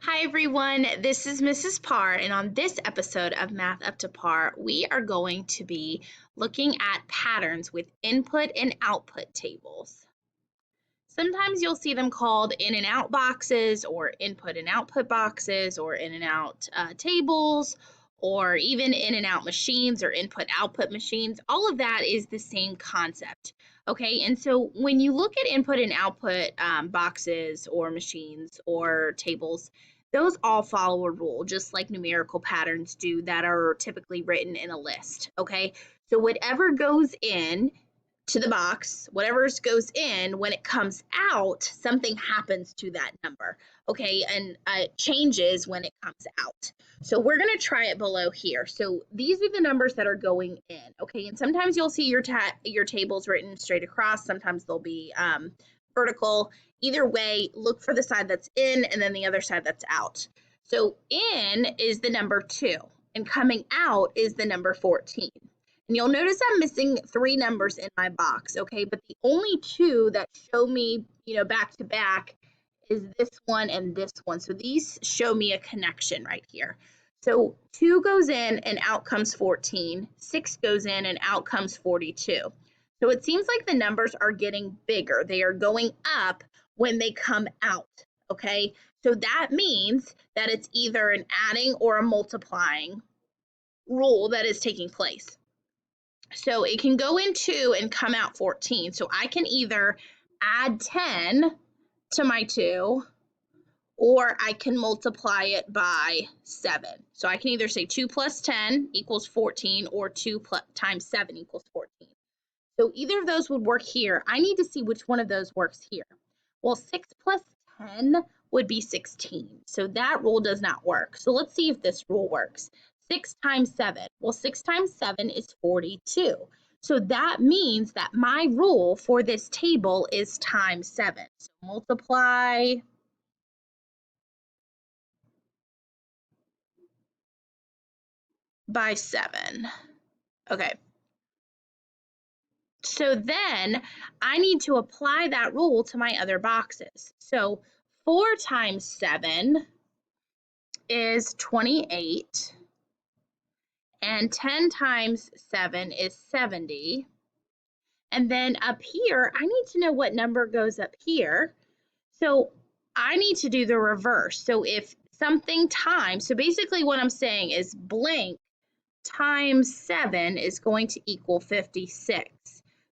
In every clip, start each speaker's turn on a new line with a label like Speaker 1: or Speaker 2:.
Speaker 1: Hi everyone, this is Mrs. Parr, and on this episode of Math Up to Par, we are going to be looking at patterns with input and output tables. Sometimes you'll see them called in and out boxes, or input and output boxes, or in and out tables, or even in and out machines or input output machines. All of that is the same concept. Okay, and so when you look at input and output boxes or machines or tables, those all follow a rule, just like numerical patterns do that are typically written in a list. Okay, so whatever goes in to the box, whatever goes in, when it comes out, something happens to that number, okay, and it changes when it comes out. So we're going to try it below here. So these are the numbers that are going in, okay, and sometimes you'll see your tables written straight across, sometimes they'll be vertical. Either way, look for the side that's in and then the other side that's out. So in is the number 2, and coming out is the number 14. And you'll notice I'm missing 3 numbers in my box, okay? But the only 2 that show me, back to back is this one and this one. So these show me a connection right here. So 2 goes in and out comes 14. 6 goes in and out comes 42. So it seems like the numbers are getting bigger. They are going up when they come out, okay? So that means that it's either an adding or a multiplying rule that is taking place. So it can go in 2 and come out 14. So I can either add 10 to my 2, or I can multiply it by 7. So I can either say 2 plus 10 equals 14, or 2 times 7 equals 14. So either of those would work here. I need to see which one of those works here. Well, 6 plus 10 would be 16. So that rule does not work. So let's see if this rule works. 6 times 7. Well, 6 times 7 is 42. So that means that my rule for this table is times 7. So multiply by 7. Okay. So then I need to apply that rule to my other boxes. So 4 times 7 is 28. And 10 times 7 is 70. And then up here, I need to know what number goes up here. So I need to do the reverse. So if something times, so basically what I'm saying is blank times 7 is going to equal 56.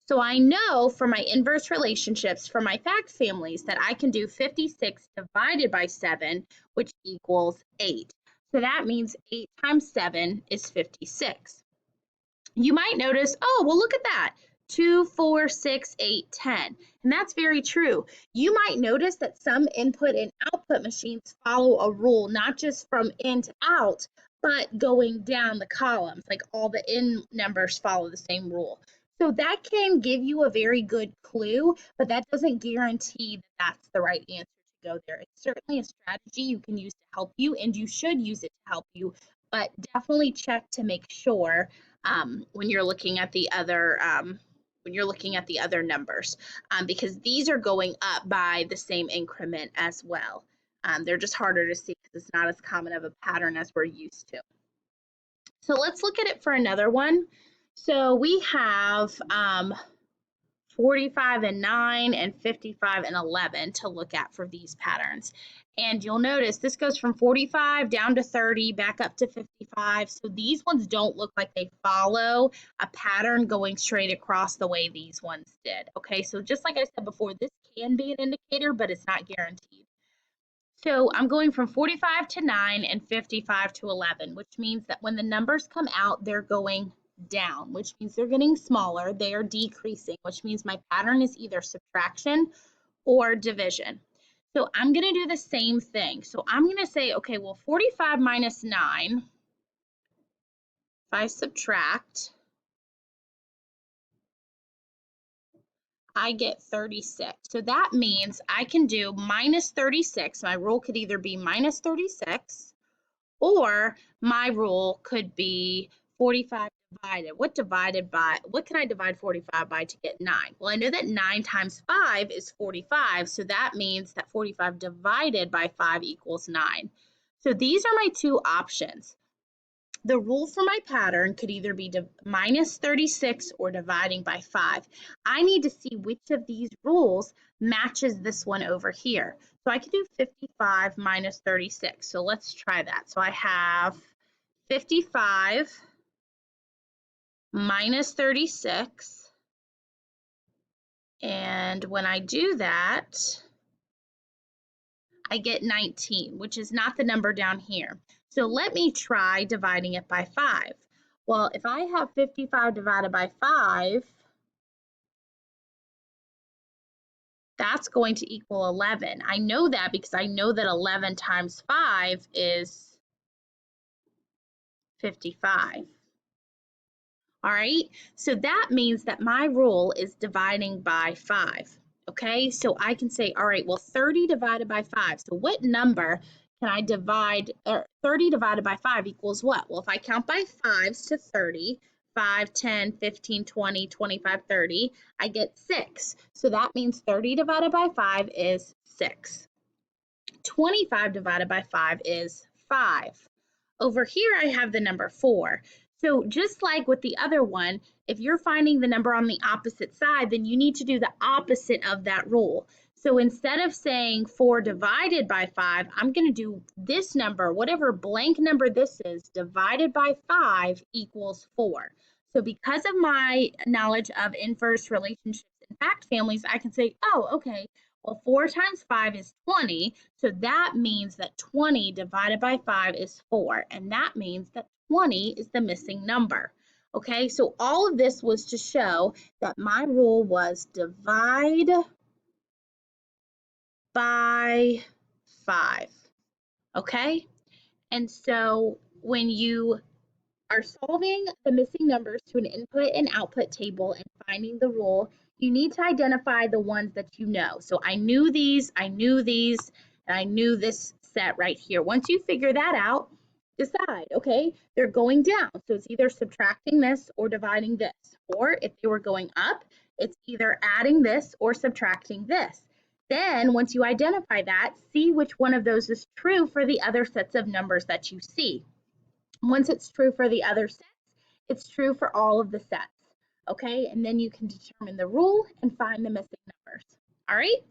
Speaker 1: So I know from my inverse relationships for my fact families that I can do 56 divided by 7, which equals 8. So that means 8 times 7 is 56. You might notice, oh, well, look at that. 2, 4, 6, 8, 10. And that's very true. You might notice that some input and output machines follow a rule, not just from in to out, but going down the columns, like all the in numbers follow the same rule. So that can give you a very good clue, but that doesn't guarantee that that's the right answer to go there. It's certainly a strategy you can use to help you, and you should use it to help you, but definitely check to make sure when you're looking at the other numbers, because these are going up by the same increment as well. They're just harder to see because it's not as common of a pattern as we're used to. So let's look at it for another one. So we have 45 and 9 and 55 and 11 to look at for these patterns. And you'll notice this goes from 45 down to 30, back up to 55. So these ones don't look like they follow a pattern going straight across the way these ones did. Okay, so just like I said before, this can be an indicator, but it's not guaranteed. So I'm going from 45 to 9 and 55 to 11, which means that when the numbers come out, they're going down, which means they're getting smaller. They are decreasing, which means my pattern is either subtraction or division. So I'm going to do the same thing. So I'm going to say, okay, well, 45 minus 9, if I subtract, I get 36. So that means I can do minus 36. My rule could either be minus 36, or my rule could be 45 divided. What can I divide 45 by to get 9? Well, I know that 9 times 5 is 45, so that means that 45 divided by 5 equals 9. So these are my two options. The rule for my pattern could either be minus 36 or dividing by 5. I need to see which of these rules matches this one over here. So I could do 55 minus 36. So let's try that. So I have 55 minus 36. And when I do that, I get 19, which is not the number down here. So let me try dividing it by 5. Well, if I have 55 divided by 5, that's going to equal 11. I know that because I know that 11 times 5 is 55. All right, so that means that my rule is dividing by 5. Okay, so I can say, all right, well, 30 divided by 5. So what number can I divide, 30 divided by 5 equals what? Well, if I count by 5s to 30, 5, 10, 15, 20, 25, 30, I get 6. So that means 30 divided by 5 is 6. 25 divided by 5 is 5. Over here, I have the number 4. So just like with the other one, if you're finding the number on the opposite side, then you need to do the opposite of that rule. So instead of saying 4 divided by 5, I'm going to do this number, whatever blank number this is, divided by 5 equals 4. So because of my knowledge of inverse relationships and fact families, I can say, oh, okay, well, 4 times 5 is 20, so that means that 20 divided by 5 is 4, and that means that 20 is the missing number. Okay, so all of this was to show that my rule was divide by 5. Okay, and so when you are solving the missing numbers to an input and output table and finding the rule, you need to identify the ones that you know. So I knew these, and I knew this set right here. Once you figure that out, decide, okay, they're going down. So it's either subtracting this or dividing this. Or if they were going up, it's either adding this or subtracting this. Then once you identify that, see which one of those is true for the other sets of numbers that you see. Once it's true for the other sets, it's true for all of the sets, okay? And then you can determine the rule and find the missing numbers. All right,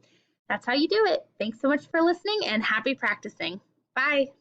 Speaker 1: that's how you do it. Thanks so much for listening and happy practicing. Bye.